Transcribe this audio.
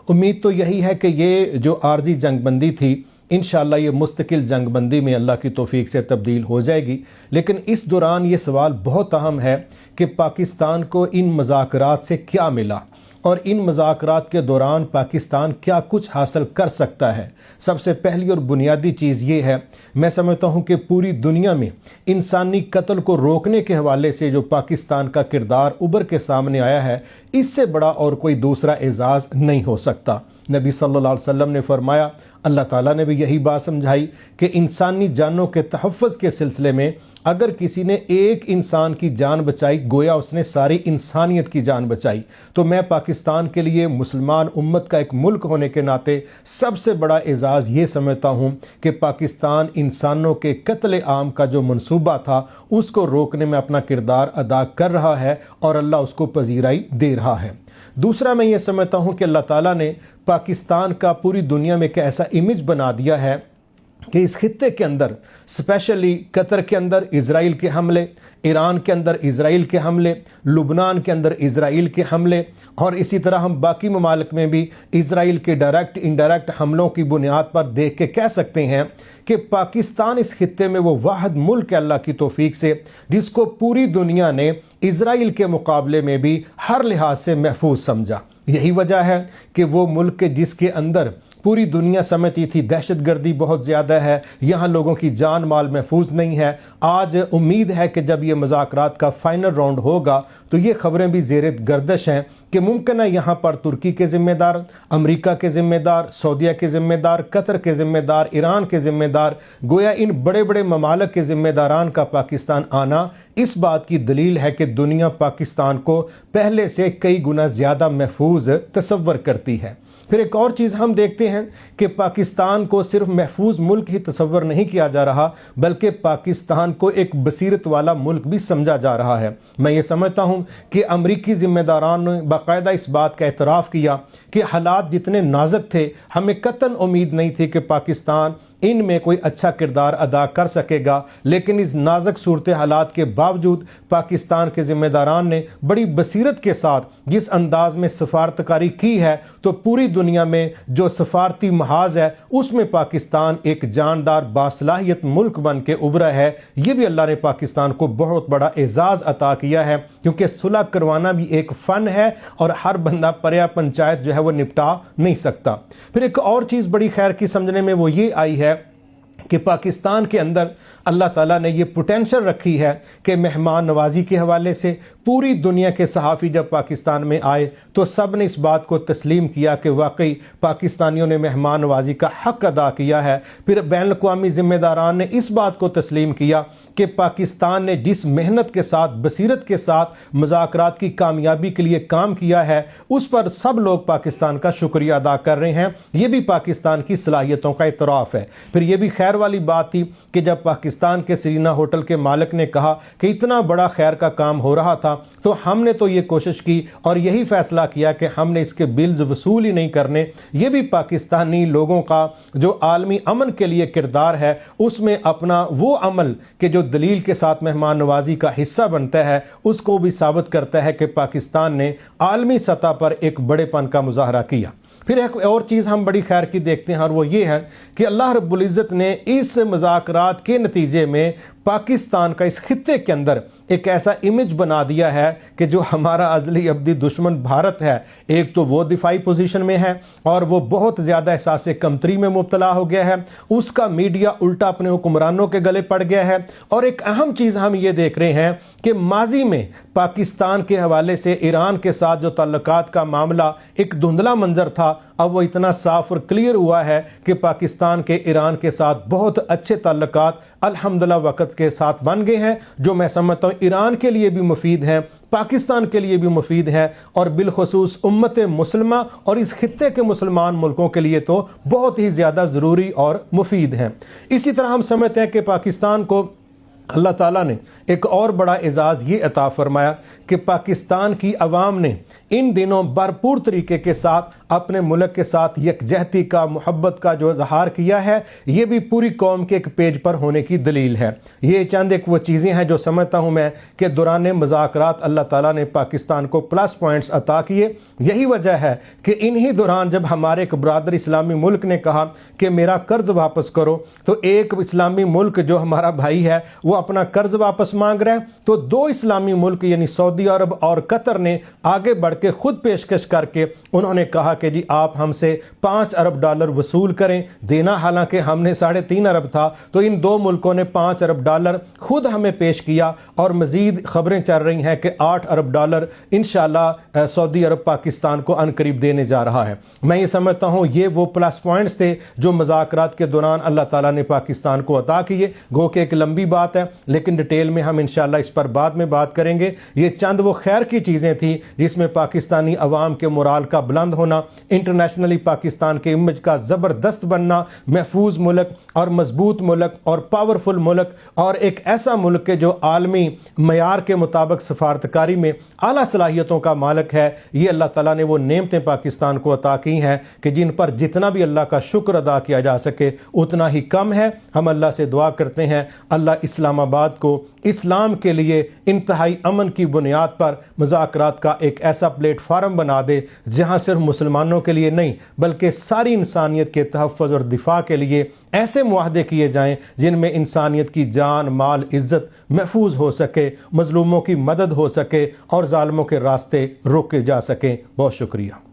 امید تو یہی ہے کہ یہ جو عارضی جنگ بندی تھی انشاءاللہ یہ مستقل جنگ بندی میں اللہ کی توفیق سے تبدیل ہو جائے گی، لیکن اس دوران یہ سوال بہت اہم ہے کہ پاکستان کو ان مذاکرات سے کیا ملا اور ان مذاکرات کے دوران پاکستان کیا کچھ حاصل کر سکتا ہے۔ سب سے پہلی اور بنیادی چیز یہ ہے، میں سمجھتا ہوں کہ پوری دنیا میں انسانی قتل کو روکنے کے حوالے سے جو پاکستان کا کردار ابھر کے سامنے آیا ہے، اس سے بڑا اور کوئی دوسرا اعزاز نہیں ہو سکتا۔ نبی صلی اللہ علیہ وسلم نے فرمایا، اللہ تعالیٰ نے بھی یہی بات سمجھائی کہ انسانی جانوں کے تحفظ کے سلسلے میں اگر کسی نے ایک انسان کی جان بچائی گویا اس نے ساری انسانیت کی جان بچائی۔ تو میں پاکستان کے لیے مسلمان امت کا ایک ملک ہونے کے ناطے سب سے بڑا اعزاز یہ سمجھتا ہوں کہ پاکستان انسانوں کے قتل عام کا جو منصوبہ تھا اس کو روکنے میں اپنا کردار ادا کر رہا ہے اور اللہ اس کو پذیرائی دے رہا ہے۔ دوسرا میں یہ سمجھتا ہوں کہ اللہ تعالیٰ نے پاکستان کا پوری دنیا میں ایک ایسا امیج بنا دیا ہے کہ اس خطے کے اندر اسپیشلی قطر کے اندر اسرائیل کے حملے، ایران کے اندر اسرائیل کے حملے، لبنان کے اندر اسرائیل کے حملے، اور اسی طرح ہم باقی ممالک میں بھی اسرائیل کے ڈائریکٹ انڈائریکٹ حملوں کی بنیاد پر دیکھ کے کہہ سکتے ہیں کہ پاکستان اس خطے میں وہ واحد ملک ہے اللہ کی توفیق سے جس کو پوری دنیا نے اسرائیل کے مقابلے میں بھی ہر لحاظ سے محفوظ سمجھا۔ یہی وجہ ہے کہ وہ ملک جس کے اندر پوری دنیا سمجھتی تھی دہشت گردی بہت زیادہ ہے، یہاں لوگوں کی جان مال محفوظ نہیں ہے، آج امید ہے کہ جب یہ مذاکرات کا فائنل راؤنڈ ہوگا تو یہ خبریں بھی زیر گردش ہیں کہ ممکن ہے یہاں پر ترکی کے ذمہ دار، امریکہ کے ذمہ دار، سعودیہ کے ذمہ دار، قطر کے ذمہ دار، ایران کے ذمہ دار، گویا ان بڑے بڑے ممالک کے ذمہ داران کا پاکستان آنا اس بات کی دلیل ہے کہ دنیا پاکستان کو پہلے سے کئی گنا زیادہ محفوظ تصور کرتی ہے۔ پھر ایک اور چیز ہم دیکھتے ہیں کہ پاکستان کو صرف محفوظ ملک ہی تصور نہیں کیا جا رہا بلکہ پاکستان کو ایک بصیرت والا ملک بھی سمجھا جا رہا ہے۔ میں یہ سمجھتا ہوں کہ امریکی ذمہ داران نے باقاعدہ اس بات کا اعتراف کیا کہ حالات جتنے نازک تھے ہمیں قطعاً امید نہیں تھی کہ پاکستان ان میں کوئی اچھا کردار ادا کر سکے گا، لیکن اس نازک صورت حالات کے باوجود پاکستان کے ذمہ داران نے بڑی بصیرت کے ساتھ جس انداز میں سفارتکاری کی ہے تو پوری دنیا میں جو سفارتی محاذ ہے اس میں پاکستان ایک جاندار باصلاحیت ملک بن کے ابھرا ہے۔ یہ بھی اللہ نے پاکستان کو بہت بڑا اعزاز عطا کیا ہے کیونکہ صلح کروانا بھی ایک فن ہے اور ہر بندہ پریا پنچایت جو ہے وہ نپٹا نہیں سکتا۔ پھر ایک اور چیز بڑی خیر کی سمجھنے میں وہ یہ آئی ہے کہ پاکستان کے اندر اللہ تعالیٰ نے یہ پوٹینشل رکھی ہے کہ مہمان نوازی کے حوالے سے پوری دنیا کے صحافی جب پاکستان میں آئے تو سب نے اس بات کو تسلیم کیا کہ واقعی پاکستانیوں نے مہمان نوازی کا حق ادا کیا ہے۔ پھر بین الاقوامی ذمہ داران نے اس بات کو تسلیم کیا کہ پاکستان نے جس محنت کے ساتھ بصیرت کے ساتھ مذاکرات کی کامیابی کے لیے کام کیا ہے اس پر سب لوگ پاکستان کا شکریہ ادا کر رہے ہیں۔ یہ بھی پاکستان کی صلاحیتوں کا اعتراف ہے۔ پھر یہ بھی خیر والی بات تھی کہ جب پاکستان کے سرینا ہوٹل کے مالک نے کہا کہ اتنا بڑا خیر کا کام ہو رہا تھا تو ہم نے تو یہ کوشش کی اور یہی فیصلہ کیا کہ ہم نے اس کے بلز وصول ہی نہیں کرنے۔ یہ بھی پاکستانی لوگوں کا جو عالمی امن کے لیے کردار ہے اس میں اپنا وہ عمل کہ جو دلیل کے ساتھ مہمان نوازی کا حصہ بنتا ہے اس کو بھی ثابت کرتا ہے کہ پاکستان نے عالمی سطح پر ایک بڑے پن کا مظاہرہ کیا۔ پھر ایک اور چیز ہم بڑی خیر کی دیکھتے ہیں اور وہ یہ ہے کہ اللہ رب العزت نے اس مذاکرات کے نتیجے میں پاکستان کا اس خطے کے اندر ایک ایسا امیج بنا دیا ہے کہ جو ہمارا ازلی ابدی دشمن بھارت ہے ایک تو وہ دفاعی پوزیشن میں ہے اور وہ بہت زیادہ احساس کمتری میں مبتلا ہو گیا ہے، اس کا میڈیا الٹا اپنے حکمرانوں کے گلے پڑ گیا ہے، اور ایک اہم چیز ہم یہ دیکھ رہے ہیں کہ ماضی میں پاکستان کے حوالے سے ایران کے ساتھ جو تعلقات کا معاملہ ایک دھندلا منظر تھا اب وہ اتنا صاف اور کلیئر ہوا ہے کہ پاکستان کے ایران کے ساتھ بہت اچھے تعلقات الحمدللہ وقت کے ساتھ بن گئے ہیں جو میں سمجھتا ہوں ایران کے لیے بھی مفید ہیں، پاکستان کے لیے بھی مفید ہیں اور بالخصوص امت مسلمہ اور اس خطے کے مسلمان ملکوں کے لیے تو بہت ہی زیادہ ضروری اور مفید ہیں۔ اسی طرح ہم سمجھتے ہیں کہ پاکستان کو اللہ تعالیٰ نے ایک اور بڑا اعزاز یہ عطا فرمایا کہ پاکستان کی عوام نے ان دنوں بھرپور طریقے کے ساتھ اپنے ملک کے ساتھ یکجہتی کا، محبت کا جو اظہار کیا ہے، یہ بھی پوری قوم کے ایک پیج پر ہونے کی دلیل ہے۔ یہ چند ایک وہ چیزیں ہیں جو سمجھتا ہوں میں کہ دوران مذاکرات اللہ تعالیٰ نے پاکستان کو پلس پوائنٹس عطا کیے۔ یہی وجہ ہے کہ انہی دوران جب ہمارے ایک برادر اسلامی ملک نے کہا کہ میرا قرض واپس کرو، تو ایک اسلامی ملک جو ہمارا بھائی ہے وہ اپنا قرض واپس مانگ رہے ہیں، تو دو اسلامی ملک یعنی سعودی عرب اور قطر نے آگے بڑھ کے خود پیشکش کر کے انہوں نے کہا کہ جی آپ ہم سے $5 ارب وصول کریں، دینا حالانکہ ہم نے 3.5 ارب تھا، تو ان دو ملکوں نے $5 ارب خود ہمیں پیش کیا، اور مزید خبریں چل رہی ہیں کہ $8 ارب انشاءاللہ سعودی عرب پاکستان کو عنقریب دینے جا رہا ہے۔ میں یہ سمجھتا ہوں یہ وہ پلس پوائنٹس تھے جو مذاکرات کے دوران اللہ تعالیٰ نے پاکستان کو عطا کیے۔ گو کہ ایک لمبی بات ہے لیکن ڈیٹیل میں ہم انشاءاللہ اس پر بعد میں بات کریں گے۔ یہ چند وہ خیر کی چیزیں تھیں جس میں پاکستانی عوام کے مورال کا بلند ہونا، انٹرنیشنلی پاکستان کے امیج کا زبردست بننا، محفوظ ملک اور مضبوط ملک اور پاورفل ملک، اور ایک ایسا ملک کے جو عالمی معیار کے مطابق سفارتکاری میں اعلیٰ صلاحیتوں کا مالک ہے۔ یہ اللہ تعالیٰ نے وہ نعمتیں پاکستان کو عطا کی ہیں کہ جن پر جتنا بھی اللہ کا شکر ادا کیا جا سکے اتنا ہی کم ہے۔ ہم اللہ سے دعا کرتے ہیں اللہ اسلام آباد کو اسلام کے لیے انتہائی امن کی بنیاد پر مذاکرات کا ایک ایسا پلیٹ فارم بنا دے جہاں صرف مسلمانوں کے لیے نہیں بلکہ ساری انسانیت کے تحفظ اور دفاع کے لیے ایسے معاہدے کیے جائیں جن میں انسانیت کی جان، مال، عزت محفوظ ہو سکے، مظلوموں کی مدد ہو سکے اور ظالموں کے راستے روکے جا سکیں۔ بہت شکریہ۔